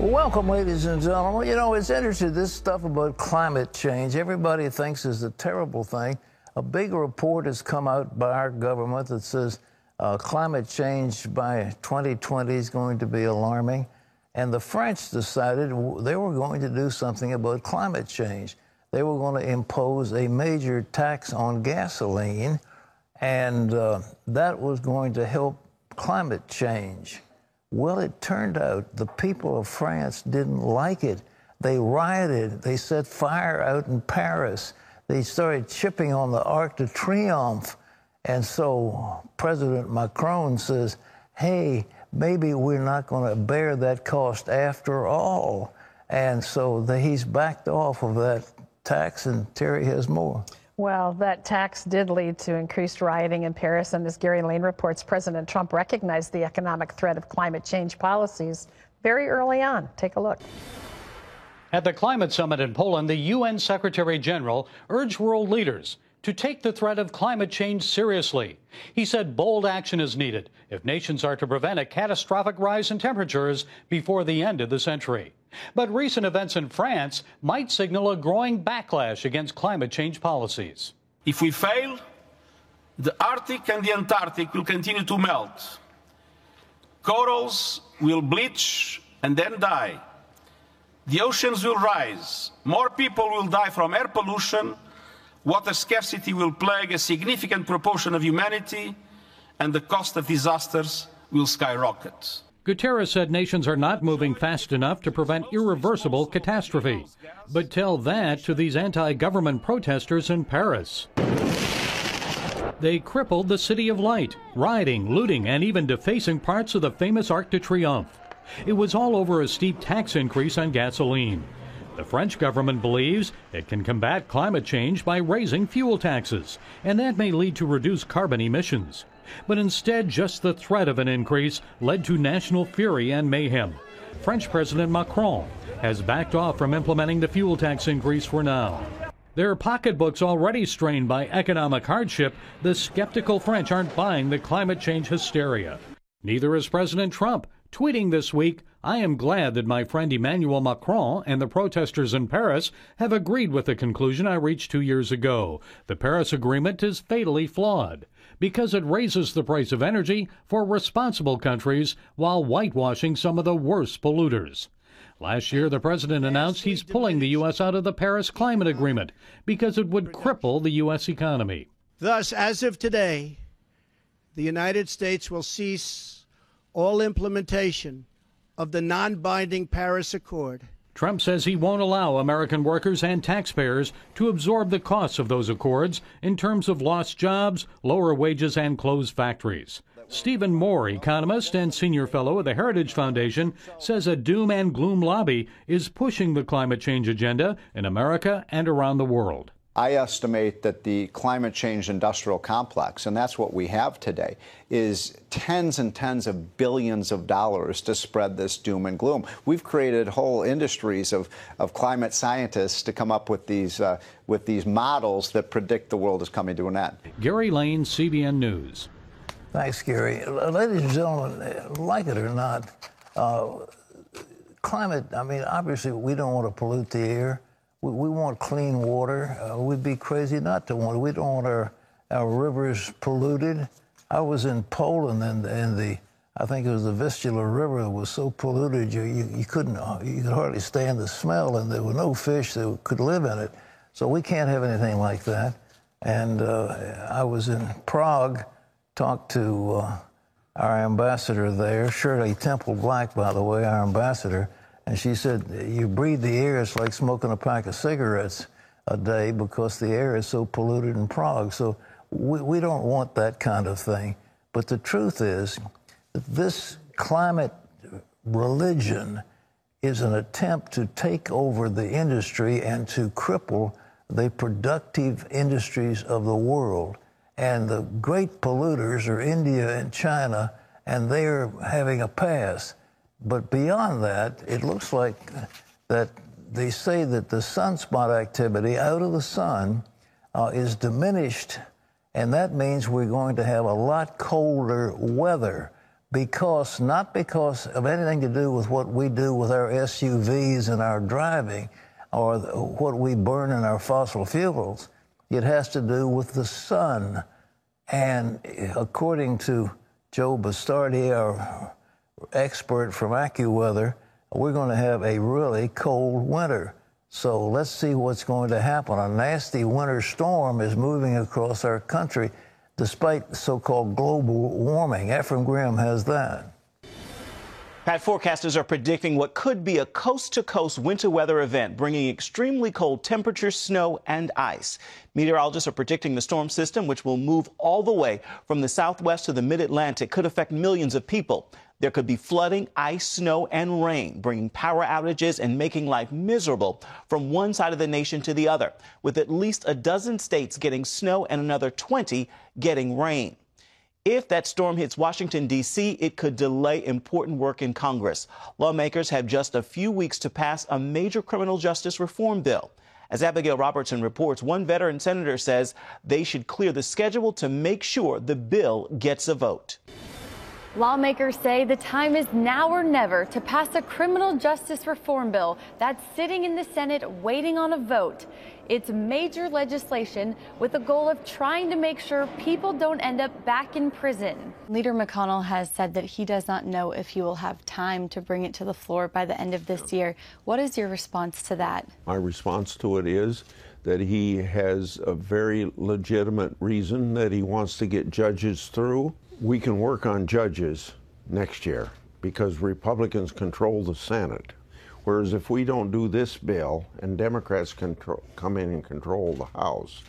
Welcome, ladies and gentlemen. You know, it's interesting, this stuff about climate change, everybody thinks is a terrible thing. A big report has come out by our government that says climate change by 2020 is going to be alarming. And the French decided they were going to do something about climate change. They were going to impose a major tax on gasoline, and that was going to help climate change. Well, it turned out the people of France didn't like it. They rioted. They set fire out in Paris. They started chipping on the Arc de Triomphe. And so President Macron says, hey, maybe we're not going to bear that cost after all. And so he's backed off of that tax, and Terry has more. Well, that tax did lead to increased rioting in Paris, and as Gary Lane reports, President Trump recognized the economic threat of climate change policies very early on. Take a look. At the climate summit in Poland, the UN Secretary General urged world leaders to take the threat of climate change seriously. He said bold action is needed if nations are to prevent a catastrophic rise in temperatures before the end of the century. But recent events in France might signal a growing backlash against climate change policies. If we fail, the Arctic and the Antarctic will continue to melt. Corals will bleach and then die. The oceans will rise. More people will die from air pollution. Water scarcity will plague a significant proportion of humanity, and the cost of disasters will skyrocket. Guterres said nations are not moving fast enough to prevent irreversible catastrophe. But tell that to these anti-government protesters in Paris. They crippled the City of Light, rioting, looting, and even defacing parts of the famous Arc de Triomphe. It was all over a steep tax increase on gasoline. The French government believes it can combat climate change by raising fuel taxes, and that may lead to reduced carbon emissions. But instead, just the threat of an increase led to national fury and mayhem. French President Macron has backed off from implementing the fuel tax increase for now. Their pocketbooks already strained by economic hardship, the skeptical French aren't buying the climate change hysteria. Neither is President Trump, tweeting this week, I am glad that my friend Emmanuel Macron and the protesters in Paris have agreed with the conclusion I reached 2 years ago. The Paris Agreement is fatally flawed because it raises the price of energy for responsible countries while whitewashing some of the worst polluters. Last year, the president announced he's pulling the U.S. out of the Paris Climate Agreement because it would cripple the U.S. economy. Thus, as of today, the United States will cease all implementation of the non-binding Paris Accord. Trump says he won't allow American workers and taxpayers to absorb the costs of those accords in terms of lost jobs, lower wages, and closed factories. Stephen Moore, economist and senior fellow at the Heritage Foundation, says a doom and gloom lobby is pushing the climate change agenda in America and around the world. I estimate that the climate change industrial complex, and that's what we have today, is tens and tens of billions of dollars to spread this doom and gloom. We've created whole industries of climate scientists to come up with these models that predict the world is coming to an end. Gary Lane, CBN News. Thanks, Gary. Ladies and gentlemen, like it or not, climate, I mean, obviously we don't want to pollute the air. We want clean water. We'd be crazy not to want it. We don't want our rivers polluted. I was in Poland, and I think it was the Vistula River that was so polluted you could hardly stand the smell, and there were no fish that could live in it. So we can't have anything like that. And I was in Prague, talked to our ambassador there, Shirley Temple Black, by the way, our ambassador. And she said, you breathe the air, it's like smoking a pack of cigarettes a day because the air is so polluted in Prague. So we don't want that kind of thing. But the truth is that this climate religion is an attempt to take over the industry and to cripple the productive industries of the world. And the great polluters are India and China, and they're having a pass. But beyond that, it looks like that they say that the sunspot activity out of the sun is diminished, and that means we're going to have a lot colder weather. not because of anything to do with what we do with our SUVs and our driving or what we burn in our fossil fuels. It has to do with the sun. And according to Joe Bastardi, our expert from AccuWeather, we're going to have a really cold winter. So let's see what's going to happen. A nasty winter storm is moving across our country despite so-called global warming. Ephraim Graham has that. Pat, forecasters are predicting what could be a coast-to-coast winter weather event, bringing extremely cold temperatures, snow, and ice. Meteorologists are predicting the storm system, which will move all the way from the southwest to the mid-Atlantic, could affect millions of people. There could be flooding, ice, snow, and rain, bringing power outages and making life miserable from one side of the nation to the other, with at least a dozen states getting snow and another 20 getting rain. If that storm hits Washington, D.C., it could delay important work in Congress. Lawmakers have just a few weeks to pass a major criminal justice reform bill. As Abigail Robertson reports, one veteran senator says they should clear the schedule to make sure the bill gets a vote. Lawmakers say the time is now or never to pass a criminal justice reform bill that's sitting in the Senate waiting on a vote. It's major legislation with the goal of trying to make sure people don't end up back in prison. Leader McConnell has said that he does not know if he will have time to bring it to the floor by the end of this year. What is your response to that? My response to it is that he has a very legitimate reason that he wants to get judges through. We can work on judges next year because Republicans control the Senate. Whereas if we don't do this bill and Democrats come in and control the House,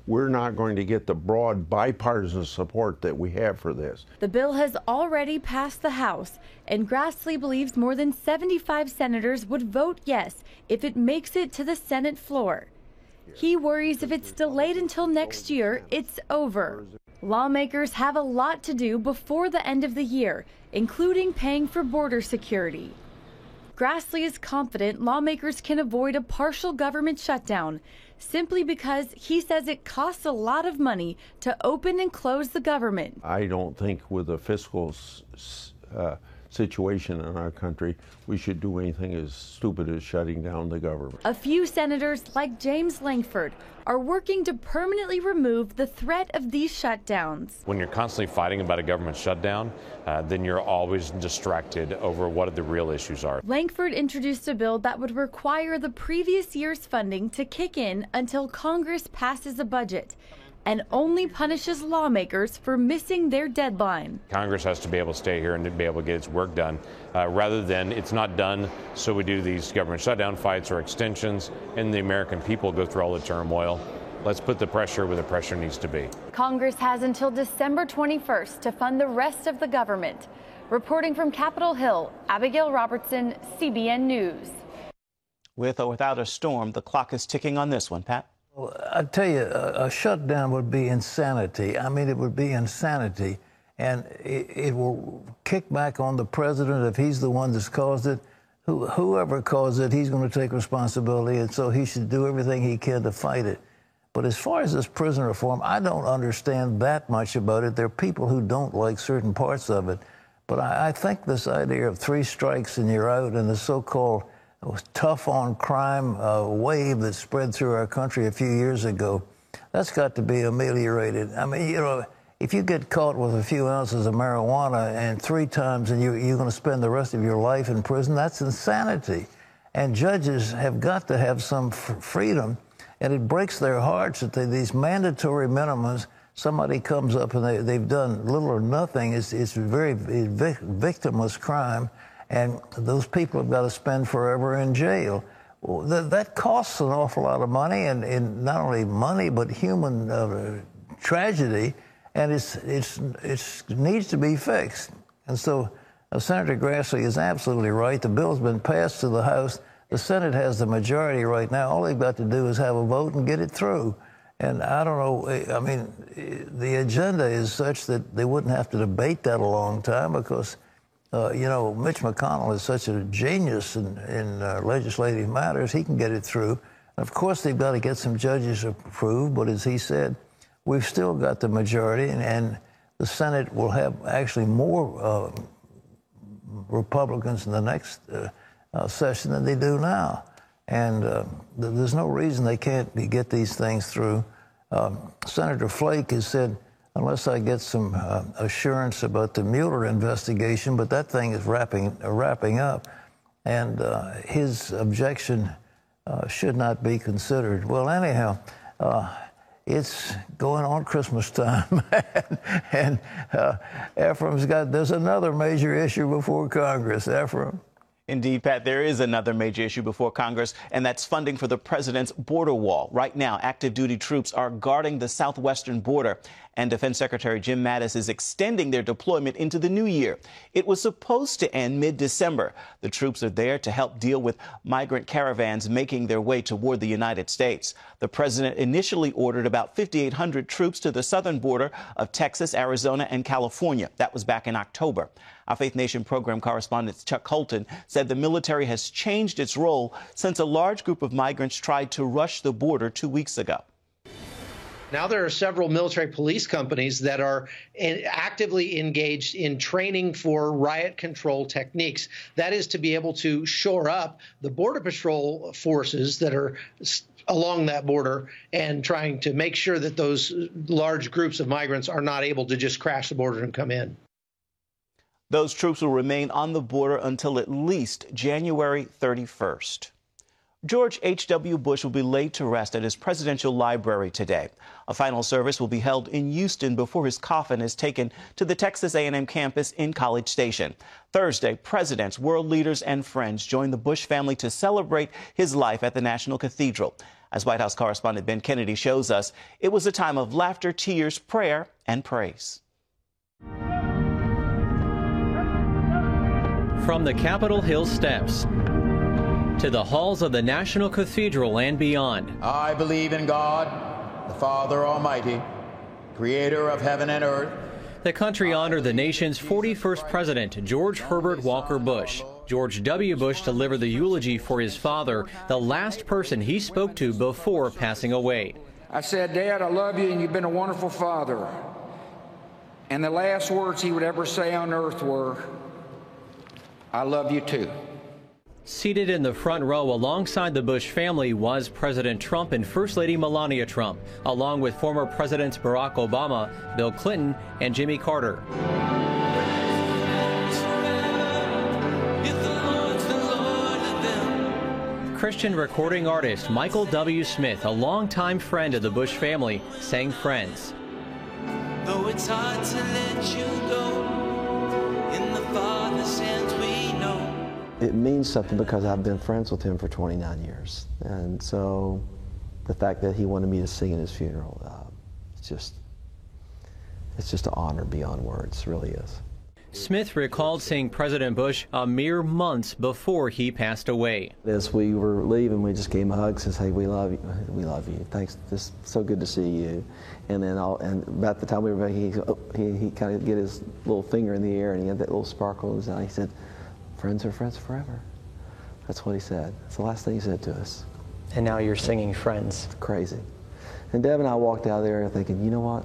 we're not going to get the broad bipartisan support that we have for this. The bill has already passed the House, and Grassley believes more than 75 senators would vote yes if it makes it to the Senate floor. He worries if it's delayed until next year, it's over. Lawmakers have a lot to do before the end of the year, including paying for border security. Grassley is confident lawmakers can avoid a partial government shutdown simply because he says it costs a lot of money to open and close the government. I don't think with a fiscal situation in our country, we should do anything as stupid as shutting down the government. A few senators, like James Lankford, are working to permanently remove the threat of these shutdowns. When you're constantly fighting about a government shutdown, then you're always distracted over what the real issues are. Lankford introduced a bill that would require the previous year's funding to kick in until Congress passes a budget, and only punishes lawmakers for missing their deadline. Congress has to be able to stay here and to be able to get its work done, rather than it's not done, so we do these government shutdown fights or extensions, and the American people go through all the turmoil. Let's put the pressure where the pressure needs to be. Congress has until December 21st to fund the rest of the government. Reporting from Capitol Hill, Abigail Robertson, CBN News. With or without a storm, the clock is ticking on this one, Pat. Well, I tell you, a shutdown would be insanity. I mean, it would be insanity. And it will kick back on the president if he's the one that's caused it. Whoever caused it, he's going to take responsibility, and so he should do everything he can to fight it. But as far as this prison reform, I don't understand that much about it. There are people who don't like certain parts of it. But I think this idea of 3 strikes and you're out and the so-called tough on crime wave that spread through our country a few years ago, that's got to be ameliorated. I mean, you know, if you get caught with a few ounces of marijuana and 3 times and you're going to spend the rest of your life in prison, that's insanity. And judges have got to have some freedom, and it breaks their hearts that these mandatory minimums, somebody comes up and they've done little or nothing, it's very victimless crime, and those people have got to spend forever in jail. Well, that costs an awful lot of money, and not only money, but human tragedy, and it needs to be fixed. And so Senator Grassley is absolutely right. The bill's been passed to the House. The Senate has the majority right now. All they've got to do is have a vote and get it through. And I don't know, I mean, the agenda is such that they wouldn't have to debate that a long time because, you know, Mitch McConnell is such a genius in legislative matters. He can get it through. Of course, they've got to get some judges approved, but as he said, we've still got the majority, and the Senate will have actually more Republicans in the next session than they do now. And there's no reason they can't get these things through. Senator Flake has said, unless I get some assurance about the Mueller investigation, but that thing is wrapping up, and his objection should not be considered. Well, anyhow, it's going on Christmas time, and there's another major issue before Congress. Ephraim? Indeed, Pat, there is another major issue before Congress, and that's funding for the president's border wall. Right now, active duty troops are guarding the southwestern border, and Defense Secretary Jim Mattis is extending their deployment into the new year. It was supposed to end mid-December. The troops are there to help deal with migrant caravans making their way toward the United States. The president initially ordered about 5,800 troops to the southern border of Texas, Arizona, and California. That was back in October. Our Faith Nation program correspondent Chuck Colton said the military has changed its role since a large group of migrants tried to rush the border 2 weeks ago. Now there are several military police companies that are actively engaged in training for riot control techniques. That is to be able to shore up the Border Patrol forces that are along that border and trying to make sure that those large groups of migrants are not able to just crash the border and come in. Those troops will remain on the border until at least January 31st. George H.W. Bush will be laid to rest at his presidential library today. A final service will be held in Houston before his coffin is taken to the Texas A&M campus in College Station. Thursday, presidents, world leaders, and friends joined the Bush family to celebrate his life at the National Cathedral. As White House correspondent Ben Kennedy shows us, it was a time of laughter, tears, prayer, and praise. From the Capitol Hill steps to the halls of the National Cathedral and beyond. I believe in God, the Father Almighty, creator of heaven and earth. The country honored the nation's 41st president, George Herbert Walker Bush. George W. Bush delivered the eulogy for his father, the last person he spoke to before passing away. I said, Dad, I love you and you've been a wonderful father. And the last words he would ever say on earth were, I love you too. Seated in the front row alongside the Bush family was President Trump and First Lady Melania Trump, along with former Presidents Barack Obama, Bill Clinton, and Jimmy Carter. Christian recording artist Michael W. Smith, a longtime friend of the Bush family, sang Friends. Though it's hard to let you go, in the Father's hands we know. It means something because I've been friends with him for 29 years. And so the fact that he wanted me to sing at his funeral, it's just an honor beyond words, it really is. Smith recalled seeing President Bush a mere months before he passed away. As we were leaving, we just gave him a hug and said, hey, we love you. We love you. Thanks. It's so good to see you. And then about the time we were back, he kind of get his little finger in the air and he had that little sparkle in his eye. He said, friends are friends forever. That's what he said. That's the last thing he said to us. And now you're singing Friends. It's crazy. And Deb and I walked out there thinking, you know what?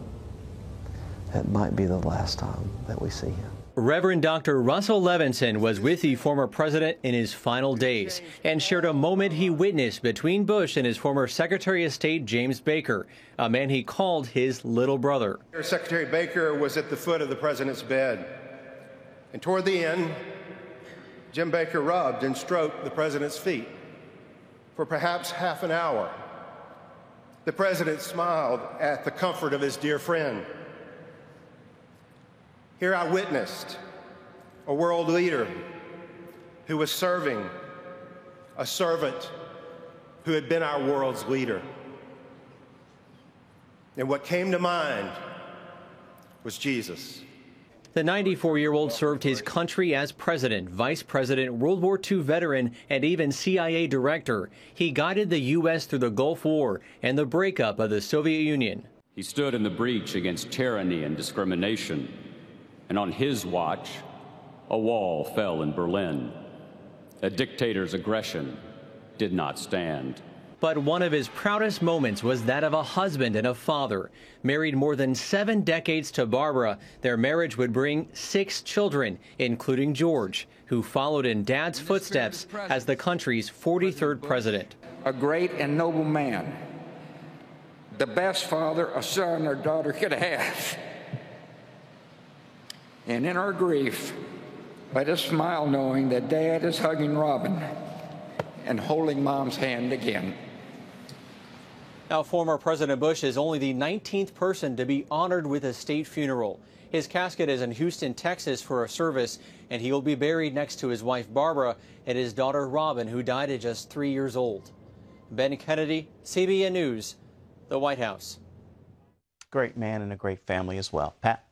That might be the last time that we see him. Reverend Dr. Russell Levinson was with the former president in his final days and shared a moment he witnessed between Bush and his former Secretary of State James Baker, a man he called his little brother. Secretary Baker was at the foot of the president's bed, and toward the end, Jim Baker rubbed and stroked the president's feet for perhaps half an hour. The president smiled at the comfort of his dear friend. Here I witnessed a world leader who was serving a servant who had been our world's leader. And what came to mind was Jesus. The 94-year-old served his country as president, vice president, World War II veteran, and even CIA director. He guided the U.S. through the Gulf War and the breakup of the Soviet Union. He stood in the breach against tyranny and discrimination. And on his watch, a wall fell in Berlin. A dictator's aggression did not stand. But one of his proudest moments was that of a husband and a father. Married more than 7 decades to Barbara, their marriage would bring 6 children, including George, who followed in Dad's footsteps as the country's 43rd president. A great and noble man. The best father a son or daughter could have. And in our grief, let us smile knowing that Dad is hugging Robin and holding Mom's hand again. Now, former President Bush is only the 19th person to be honored with a state funeral. His casket is in Houston, Texas for a service, and he will be buried next to his wife Barbara and his daughter Robin, who died at just 3 years old. Ben Kennedy, CBN News, the White House. Great man and a great family as well. Pat?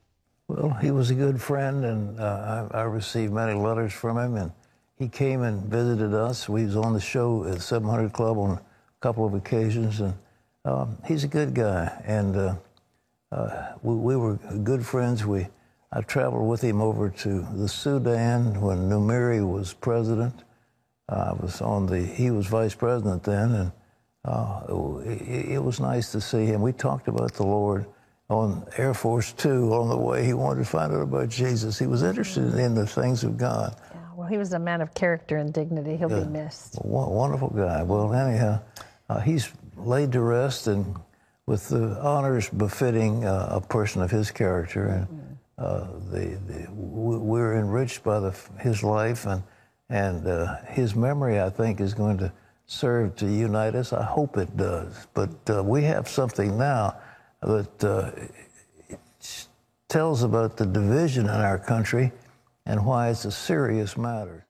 Well, he was a good friend, and I received many letters from him, and he came and visited us. We was on the show at 700 Club on a couple of occasions, and he's a good guy, and we were good friends. I traveled with him over to the Sudan when Numeri was president. He was vice president then, and it was nice to see him. We talked about the Lord on Air Force Two on the way. He wanted to find out about Jesus. He was interested in the things of God. Yeah, well, he was a man of character and dignity. He'll be missed. Wonderful guy. Well, anyhow, he's laid to rest and with the honors befitting a person of his character. And we're enriched by his life, and his memory, I think, is going to serve to unite us. I hope it does. But we have something now that tells about the division in our country and why it's a serious matter.